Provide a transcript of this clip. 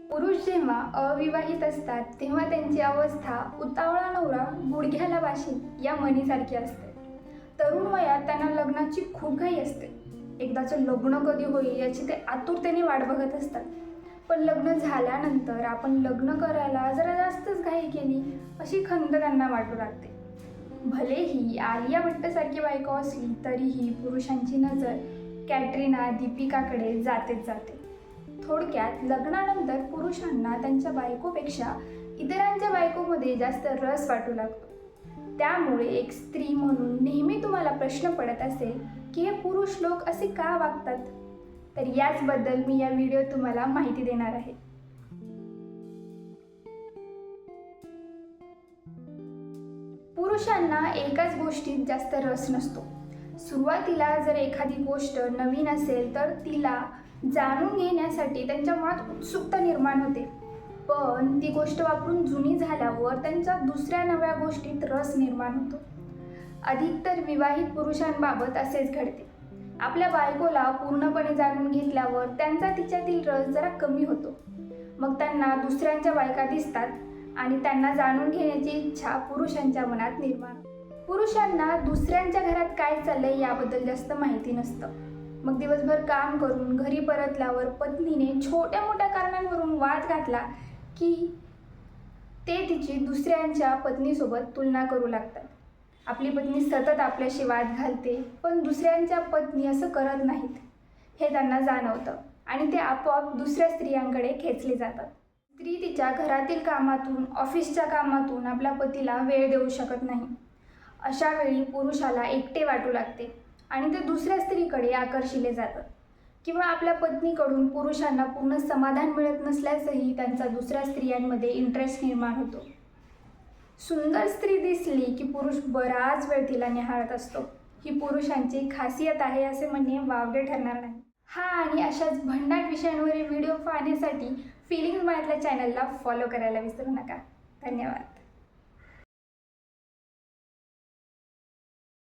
पुरुष जेव्हा अविवाहित असतात तेव्हा त्यांची अवस्था उतावळा नवरा गुडघ्याला वाशीन या म्हणीसारखी असते. तरुण वयात त्यांना लग्नाची खूप घाई असते. एकदाचं लग्न कधी होईल याची ते आतुरतेने वाट बघत असतात. पण लग्न झाल्यानंतर आपण लग्न करायला जरा जास्तच घाई केली अशी खंत त्यांना वाटू लागते. भलेही आलिया भट्टसारखी बायको असली तरीही पुरुषांची नजर कॅटरीना दीपिकाकडे जातेच जाते. थोडक्यात लग्नानंतर पुरुषांना त्यांच्या बायकोपेक्षा इतरांच्या बायकोमध्ये जास्त रस वाटू लागतो. त्यामुळे एक स्त्री म्हणून नेहमी तुम्हाला प्रश्न पडत असेल की हे पुरुष लोक असे का वागतात, तर याचबद्दल मी या व्हिडिओत तुम्हाला माहिती देणार आहे. पुरुषांना एकाच गोष्टीत जास्त रस नसतो. सुरुवातीला जर एखादी गोष्ट नवीन असेल तर तिला जाणून घेण्यासाठी त्यांच्या मनात उत्सुकता निर्माण होते. पण ती गोष्ट वापरून जुनी झाल्यावर त्यांच्या दुसऱ्या नव्या गोष्टीत रस निर्माण होतो. अधिकतर विवाहित पुरुषांबाबत असेच घडते. आपल्या बायकोला पूर्णपणे जाणून घेतल्यावर त्यांचा तिच्यातील रस जरा कमी होतो. मग त्यांना दुसऱ्यांच्या बायका दिसतात आणि त्यांना जाणून घेण्याची इच्छा पुरुषांच्या मनात निर्माण होते. पुरुषांना दुसऱ्यांच्या घरात काय चाललंय याबद्दल जास्त माहिती नसतं. मग दिवसभर काम करून घरी परतल्यावर पत्नीने छोट्या मोठ्या कारणांवरून वाद घातला की ते तिची दुसऱ्यांच्या पत्नीसोबत तुलना करू लागतात. आपली पत्नी सतत आपल्याशी वाद घालते पण दुसऱ्यांच्या पत्नी असं करत नाहीत हे त्यांना जाणवतं आणि ते आपोआप दुसऱ्या स्त्रियांकडे खेचले जातात. स्त्री तिच्या घरातील कामातून ऑफिसच्या कामातून आपल्या पतीला वेळ देऊ शकत नाही. अशा वेळी पुरुषाला एकटे वाटू लागते आणि ते दुसऱ्या स्त्रीकडे आकर्षिले जातात. किंवा आपल्या पत्नीकडून पुरुषांना पूर्ण समाधान मिळत नसल्यासही त्यांचा दुसऱ्या स्त्रियांमध्ये इंटरेस्ट निर्माण होतो. सुंदर स्त्री दिसली की पुरुष बराच वेळ तिला निहाळत असतो. ही पुरुषांची खासियत आहे असे म्हणणे वावगे ठरणार नाही. हा आणि अशाच भन्नाट विषयांवरील व्हिडिओ पाहण्यासाठी फिलिंग्स मनातल्या चॅनलला फॉलो करायला विसरू नका. धन्यवाद.